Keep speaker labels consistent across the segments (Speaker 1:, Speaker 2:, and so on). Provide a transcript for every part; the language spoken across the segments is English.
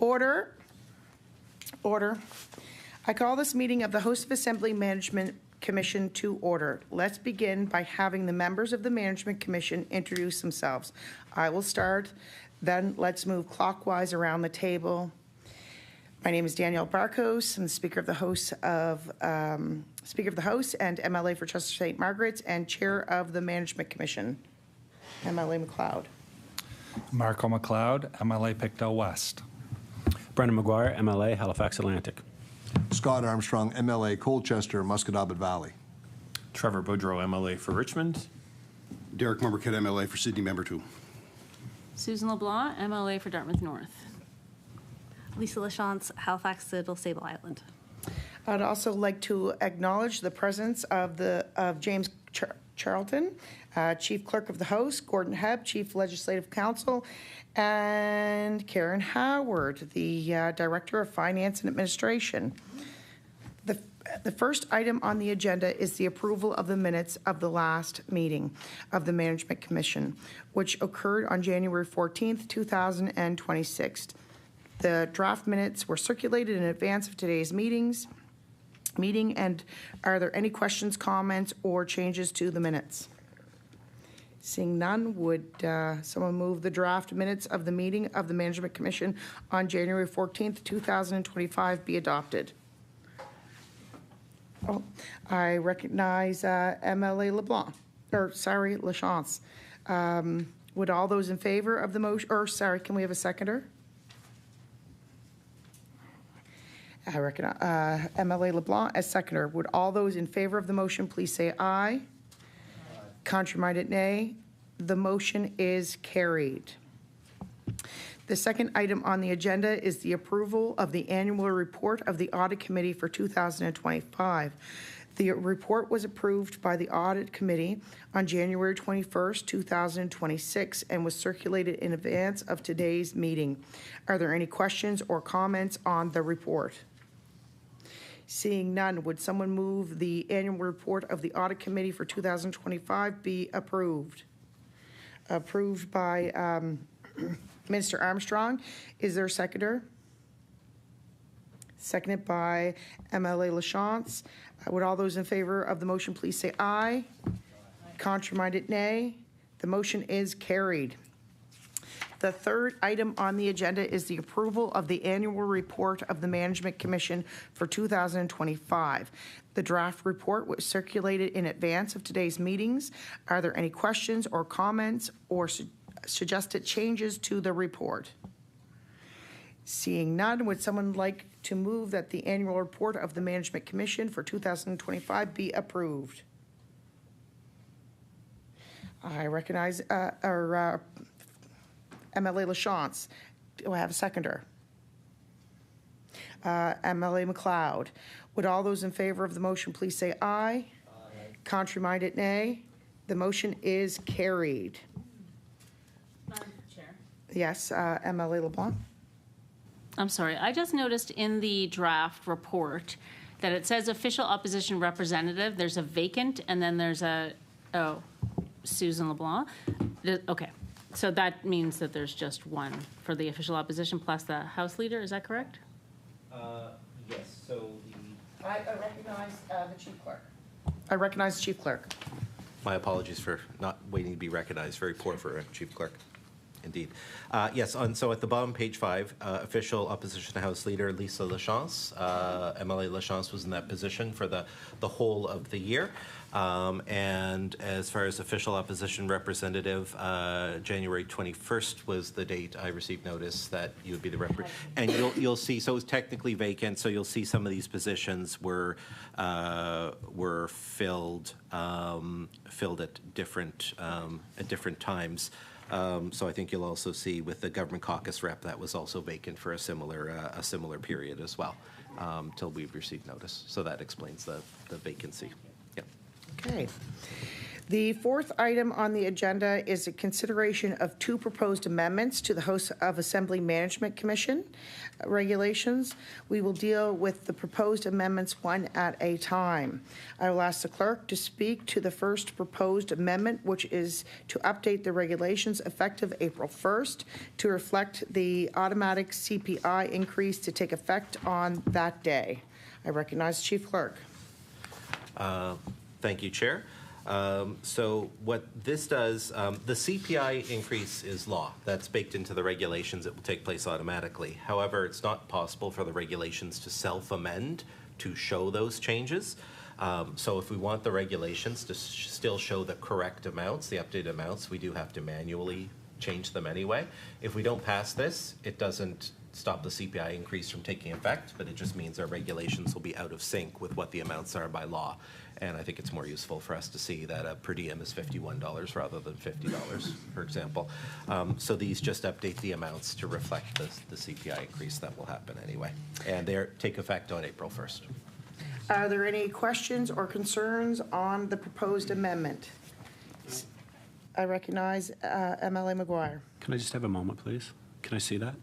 Speaker 1: Order. Order. I call this meeting of the Host of Assembly Management Commission to order. Let's begin by having the members of the Management Commission introduce themselves. I will start, then let's move clockwise around the table. My name is Danielle Barkos. I'm the Speaker of the House and MLA for Chester St. Margaret's and Chair of the Management Commission, MLA McLeod.
Speaker 2: Marco McLeod, MLA Pictou West.
Speaker 3: Brendan McGuire, MLA Halifax Atlantic.
Speaker 4: Scott Armstrong, MLA Colchester, Musquodoboit Valley.
Speaker 5: Trevor Boudreau, MLA for Richmond.
Speaker 6: Derek Mumberkid, MLA for Sydney, Member 2.
Speaker 7: Susan LeBlanc, MLA for Dartmouth North.
Speaker 8: Lisa Lachance, Halifax Civil Sable Island.
Speaker 1: I'd also like to acknowledge the presence of James Charlton, Chief Clerk of the House, Gordon Hebb, Chief Legislative Counsel, and Karen Howard, the Director of Finance and Administration. The first item on the agenda is the approval of the minutes of the last meeting of the Management Commission, which occurred on January 14th, 2026. The draft minutes were circulated in advance of today's meeting, and are there any questions, comments, or changes to the minutes? Seeing none, would someone move the draft minutes of the meeting of the Management Commission on January 14th, 2025 be adopted? Oh, I recognize MLA LeBlanc, Lachance. Would all those in favor of the motion, can we have a seconder? I reckon MLA LeBlanc as seconder. Would all those in favor of the motion please say aye? Contrary-minded, nay. The motion is carried. The second item on the agenda is the approval of the annual report of the Audit Committee for 2025. The report was approved by the Audit Committee on January 21st, 2026, and was circulated in advance of today's meeting. Are there any questions or comments on the report? Seeing none, would someone move the annual report of the Audit Committee for 2025 be approved? Approved by Minister Armstrong. Is there a seconder? Seconded by MLA Lachance. Would all those in favor of the motion please say aye? Contrary-minded, nay. The motion is carried. The third item on the agenda is the approval of the annual report of the Management Commission for 2025. The draft report was circulated in advance of today's meetings. Are there any questions or comments or suggested changes to the report? Seeing none, would someone like to move that the annual report of the Management Commission for 2025 be approved? I recognize MLA Lachance. Do I have a seconder? MLA McLeod. Would all those in favor of the motion please say aye? Aye. Contrary-minded, nay. The motion is carried.
Speaker 7: Madam Chair.
Speaker 1: Yes, MLA LeBlanc.
Speaker 7: I'm sorry. I just noticed in the draft report that it says official opposition representative. There's a vacant, and then there's Susan LeBlanc. Okay. So that means that there's just one for the official opposition plus the House Leader. Is that correct?
Speaker 9: Yes. So
Speaker 1: I recognize the Chief Clerk. I recognize the Chief Clerk.
Speaker 9: my apologies for not waiting to be recognized. Very poor for a Chief Clerk. Indeed. Yes, so at the bottom, page 5, official opposition House Leader Lisa Lachance. MLA Lachance was in that position for the whole of the year. And as far as official opposition representative, January 21st was the date I received notice that you would be the representative. And you'll see, so it's technically vacant, so you'll see some of these positions were filled at different times. So I think you'll also see with the government caucus rep that was also vacant for a similar period as well, till we've received notice. So that explains the vacancy. Yep.
Speaker 1: Okay. The fourth item on the agenda is a consideration of two proposed amendments to the House of Assembly Management Commission regulations. We will deal with the proposed amendments one at a time. I will ask the clerk to speak to the first proposed amendment, which is to update the regulations effective April 1st to reflect the automatic CPI increase to take effect on that day. I recognize the Chief Clerk.
Speaker 9: Thank you, Chair. So what this does, the CPI increase is law. That's baked into the regulations. It will take place automatically. However, it's not possible for the regulations to self-amend to show those changes. So if we want the regulations to still show the correct amounts, the updated amounts, we do have to manually change them anyway. If we don't pass this, it doesn't stop the CPI increase from taking effect, but it just means our regulations will be out of sync with what the amounts are by law. And I think it's more useful for us to see that a per diem is $51 rather than $50, for example. So these just update the amounts to reflect the CPI increase that will happen anyway. And they take effect on April 1st.
Speaker 1: Are there any questions or concerns on the proposed amendment? I recognize MLA McGuire.
Speaker 3: Can I just have a moment, please? Can I see that?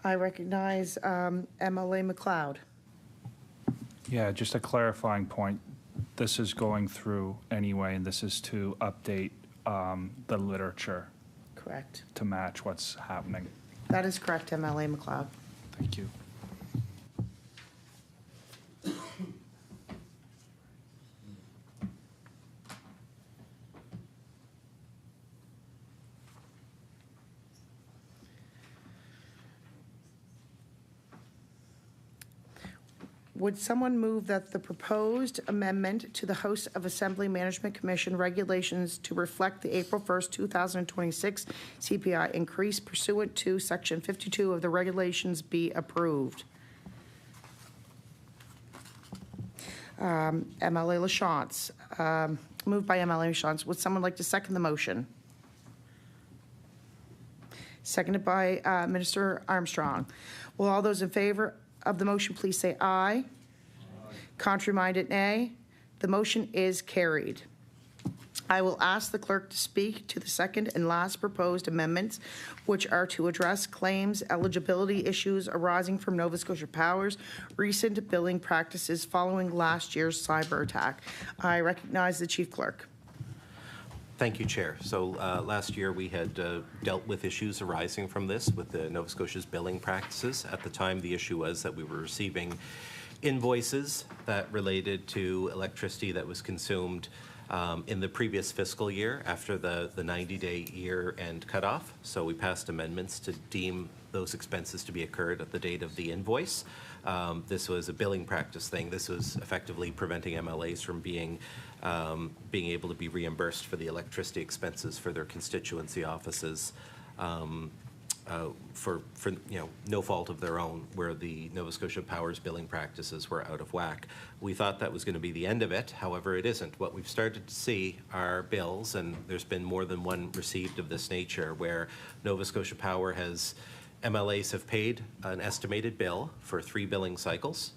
Speaker 1: I recognize MLA McLeod.
Speaker 2: Yeah, just a clarifying point. This is going through anyway, and this is to update the literature
Speaker 1: Correct.
Speaker 2: to match what's happening.
Speaker 1: That is correct, MLA McLeod.
Speaker 2: Thank you.
Speaker 1: Would someone move that the proposed amendment to the House of Assembly Management Commission regulations to reflect the April 1st, 2026 CPI increase pursuant to Section 52 of the regulations be approved? MLA LaChance. Moved by MLA LaChance. Would someone like to second the motion? Seconded by Minister Armstrong. Will all those in favor of the motion please say aye? Contrary-minded, nay. The motion is carried. I will ask the clerk to speak to the second and last proposed amendments, which are to address claims eligibility issues arising from Nova Scotia Power's recent billing practices following last year's cyber attack. I recognize the Chief Clerk.
Speaker 9: Thank you, Chair. So last year we had dealt with issues arising from this with the Nova Scotia's billing practices. At the time, the issue was that we were receiving invoices that related to electricity that was consumed in the previous fiscal year after the 90-day year-end cutoff. So we passed amendments to deem those expenses to be incurred at the date of the invoice. This was a billing practice thing. This was effectively preventing MLAs from being able to be reimbursed for the electricity expenses for their constituency offices for no fault of their own, where the Nova Scotia Power's billing practices were out of whack. We thought that was going to be the end of it. However, it isn't. What we've started to see are bills, and there's been more than one received of this nature, where Nova Scotia Power MLAs have paid an estimated bill for 3 billing cycles,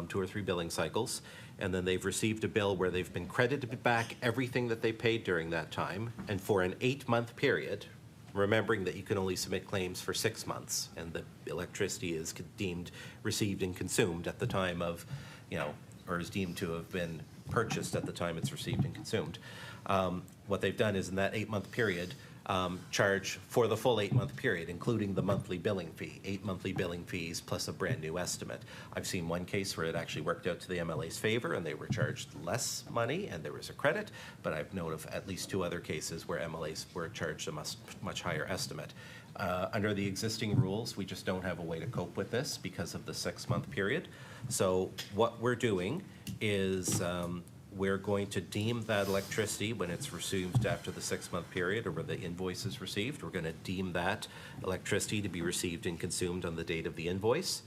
Speaker 9: 2 or 3 billing cycles, and then they've received a bill where they've been credited back everything that they paid during that time, and for an 8-month period, remembering that you can only submit claims for 6 months, and the electricity is deemed received and consumed at the time of, or is deemed to have been purchased at the time it's received and consumed. What they've done is in that 8-month period, charge for the full 8-month period, including the monthly billing fee, 8 monthly billing fees plus a brand new estimate. I've seen one case where it actually worked out to the MLA's favor and they were charged less money and there was a credit, but I've known of at least 2 other cases where MLAs were charged a much higher estimate. Under the existing rules, we just don't have a way to cope with this because of the 6-month period. So what we're doing is we're going to deem that electricity when it's received after the 6-month period or when the invoice is received. We're going to deem that electricity to be received and consumed on the date of the invoice.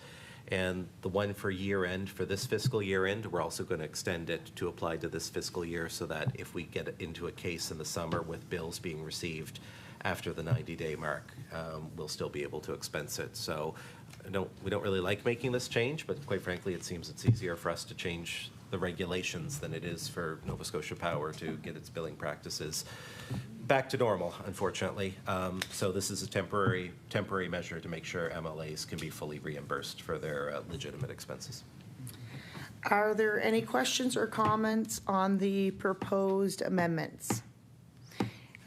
Speaker 9: And the one for year end, for this fiscal year end, we're also going to extend it to apply to this fiscal year so that if we get into a case in the summer with bills being received after the 90-day mark, we'll still be able to expense it. So we don't really like making this change, but quite frankly, it seems it's easier for us to change the regulations than it is for Nova Scotia Power to get its billing practices back to normal, unfortunately. So this is a temporary measure to make sure MLAs can be fully reimbursed for their legitimate expenses.
Speaker 1: Are there any questions or comments on the proposed amendments?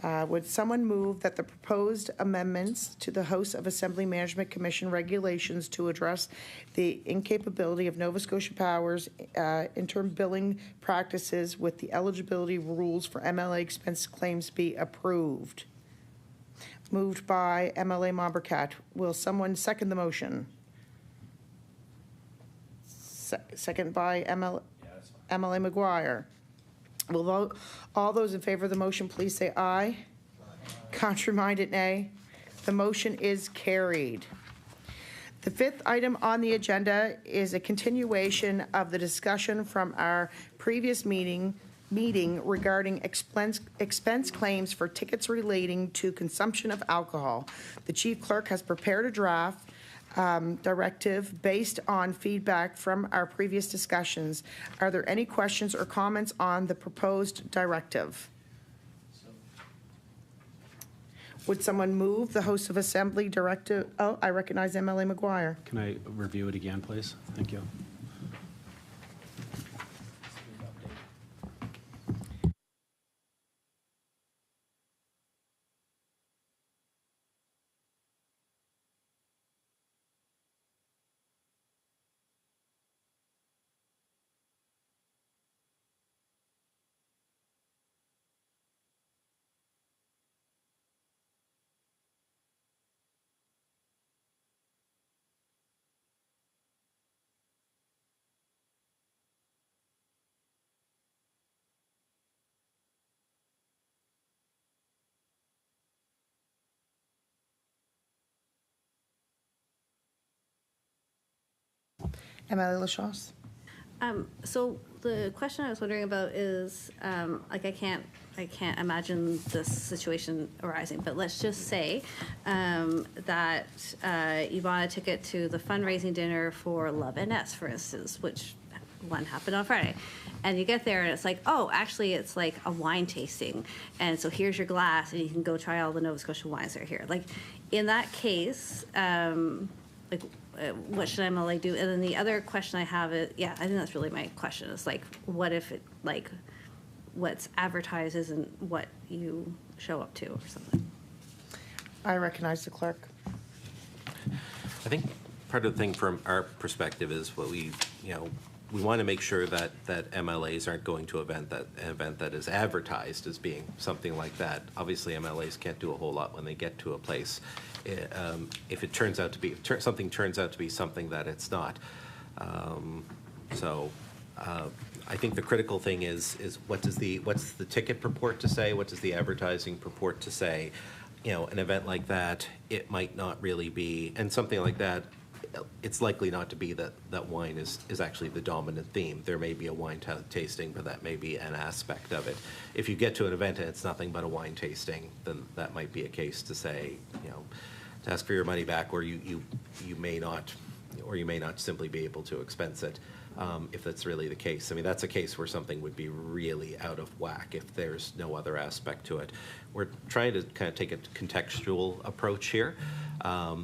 Speaker 1: Would someone move that the proposed amendments to the House of Assembly Management Commission regulations to address the incapability of Nova Scotia Power's interim billing practices with the eligibility rules for MLA expense claims be approved? Moved by MLA Mombercat. Will someone second the motion? Second by MLA McGuire. Will all those in favor of the motion please say aye? Contrary-minded, nay. The motion is carried. The fifth item on the agenda is a continuation of the discussion from our previous meeting regarding expense claims for tickets relating to consumption of alcohol. The chief clerk has prepared a draft directive based on feedback from our previous discussions. Are there any questions or comments on the proposed directive? Would someone move the House of Assembly directive? Oh, I recognize MLA McGuire.
Speaker 3: Can I review it again, please? Thank you.
Speaker 1: MLA LaChance.
Speaker 8: So the question I was wondering about is, like, I can't imagine this situation arising, but let's just say that you bought a ticket to the fundraising dinner for Love NS, for instance, which one happened on Friday. And you get there and it's like, oh, actually it's like a wine tasting. And so here's your glass and you can go try all the Nova Scotia wines that are here. Like, in that case, what should MLA do? And then the other question I have is, I think that's really my question, is like, what if it, like, what's advertised isn't what you show up to or something?
Speaker 1: I recognize the clerk.
Speaker 9: I think part of the thing from our perspective is what we want to make sure that MLAs aren't going to an event that is advertised as being something like that. Obviously, MLAs can't do a whole lot when they get to a place. If it turns out to be something that it's not. I think the critical thing is what's the ticket purport to say? What does the advertising purport to say? An event like that, it might not really be, and something like that, it's likely not to be that wine is actually the dominant theme. There may be a wine tasting, but that may be an aspect of it. If you get to an event and it's nothing but a wine tasting, then that might be a case to say, to ask for your money back, or you may not simply be able to expense it. If that's really the case. I mean, that's a case where something would be really out of whack if there's no other aspect to it. We're trying to kind of take a contextual approach here.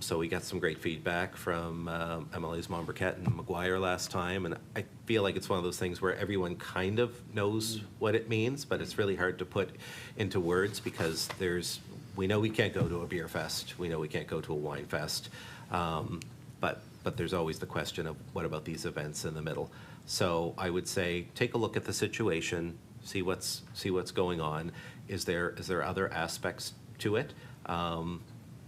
Speaker 9: So we got some great feedback from MLAs Mombercat and McGuire last time, and I feel like it's one of those things where everyone kind of knows what it means, but it's really hard to put into words because we know we can't go to a beer fest, we know we can't go to a wine fest, but there's always the question of what about these events in the middle. So I would say take a look at the situation, see what's going on. Is there other aspects to it?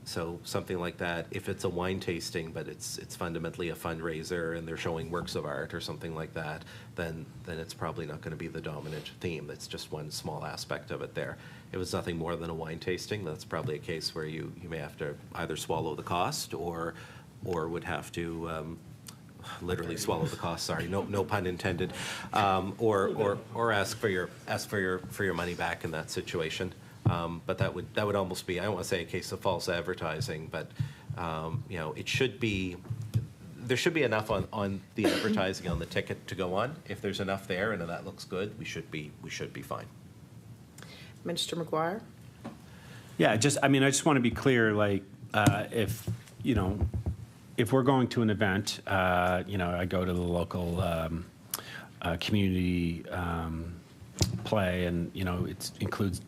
Speaker 9: So something like that, if it's a wine tasting, but it's fundamentally a fundraiser and they're showing works of art or something like that, then it's probably not going to be the dominant theme. That's just one small aspect of it there. If it's nothing more than a wine tasting, that's probably a case where you may have to either swallow the cost or would have to literally swallow the cost. Sorry, no pun intended. Or ask for your money back in that situation. But that would almost be, I don't want to say a case of false advertising, but it should be. There should be enough on the advertising on the ticket to go on. If there's enough there and that looks good, we should be fine.
Speaker 1: Minister McGuire?
Speaker 3: Yeah, I just want to be clear, like, if we're going to an event, I go to the local community play, and it includes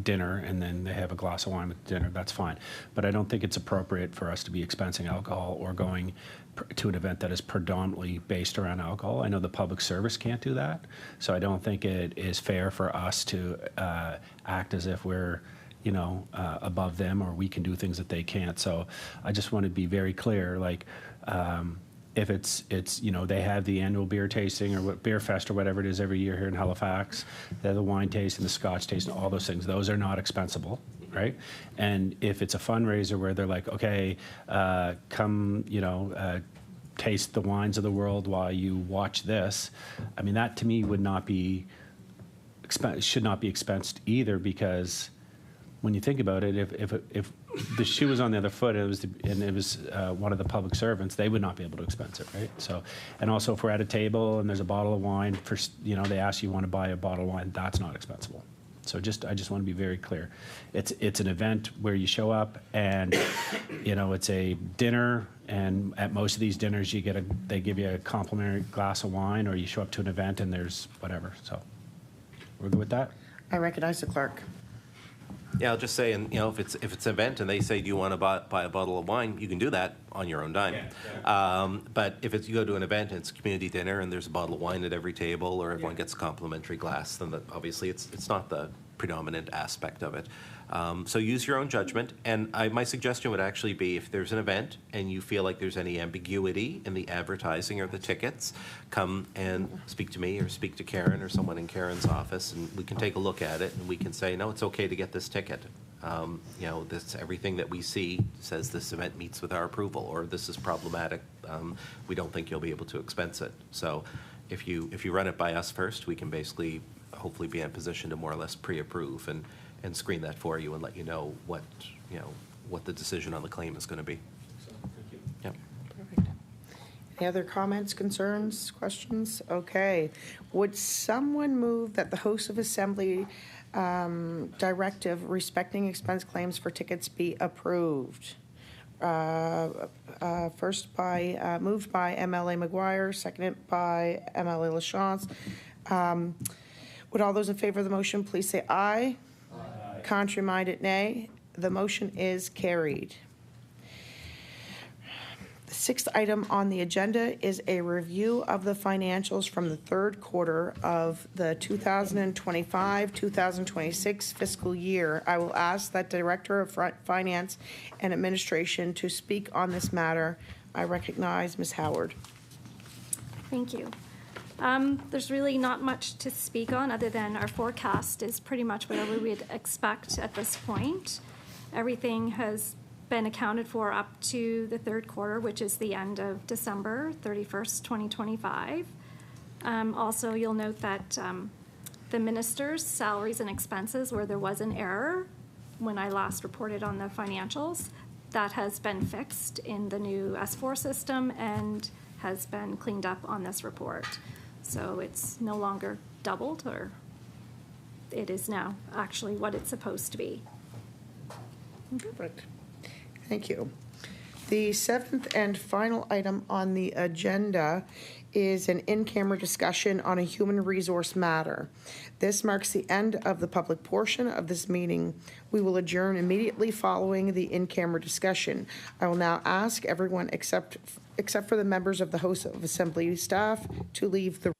Speaker 3: dinner, and then they have a glass of wine with dinner. That's fine, but I don't think it's appropriate for us to be expensing alcohol or going to an event that is predominantly based around alcohol. I know the public service can't do that, so I don't think it is fair for us to act as if we're above them, or we can do things that they can't. So I just want to be very clear, like, if it's they have the annual beer tasting or beer fest or whatever it is every year here in Halifax, they have the wine tasting, the scotch tasting, all those things. Those are not expensable, right? And if it's a fundraiser where they're like, okay, come, taste the wines of the world while you watch this, I mean, that to me would not be should not be expensed either, because when you think about it, if the shoe was on the other foot and it was one of the public servants, they would not be able to expense it, right? So, and also if we're at a table and there's a bottle of wine, they ask you want to buy a bottle of wine, that's not expensable. So I just want to be very clear. It's an event where you show up and it's a dinner, and at most of these dinners they give you a complimentary glass of wine, or you show up to an event and there's whatever. So we're good with that?
Speaker 1: I recognize the clerk.
Speaker 9: Yeah, I'll just say, and if it's an event and they say, do you want to buy a bottle of wine, you can do that on your own dime. Yeah. But if you go to an event and it's a community dinner and there's a bottle of wine at every table, or everyone gets a complimentary glass, then obviously it's not the predominant aspect of it. So use your own judgment. And my suggestion would actually be, if there's an event and you feel like there's any ambiguity in the advertising or the tickets, come and speak to me or speak to Karen or someone in Karen's office, and we can take a look at it and we can say, no, it's okay to get this ticket. Everything that we see says this event meets with our approval, or this is problematic. We don't think you'll be able to expense it. So if you run it by us first, we can basically hopefully be in a position to more or less pre-approve and screen that for you and let you know what the decision on the claim is going to be.
Speaker 3: So, thank you.
Speaker 9: Yep.
Speaker 1: Perfect. Any other comments, concerns, questions? Okay. Would someone move that the host of assembly directive respecting expense claims for tickets be approved? First moved by MLA McGuire, seconded by MLA LaChance. Would all those in favor of the motion please say aye? Aye. Contrary-minded, nay. The motion is carried. The sixth item on the agenda is a review of the financials from the third quarter of the 2025-2026 fiscal year. I will ask that Director of Finance and Administration to speak on this matter. I recognize Ms. Howard.
Speaker 10: Thank you. There's really not much to speak on other than our forecast is pretty much whatever we'd expect at this point. Everything has been accounted for up to the third quarter, which is the end of December 31st, 2025. Also, you'll note that the minister's salaries and expenses, where there was an error when I last reported on the financials, that has been fixed in the new S4 system and has been cleaned up on this report. So it's no longer doubled, or it is now actually what it's supposed to be.
Speaker 1: Perfect. Thank you. The seventh and final item on the agenda is an in-camera discussion on a human resource matter. This marks the end of the public portion of this meeting. We will adjourn immediately following the in-camera discussion. I will now ask everyone except for the members of the host of assembly staff to leave the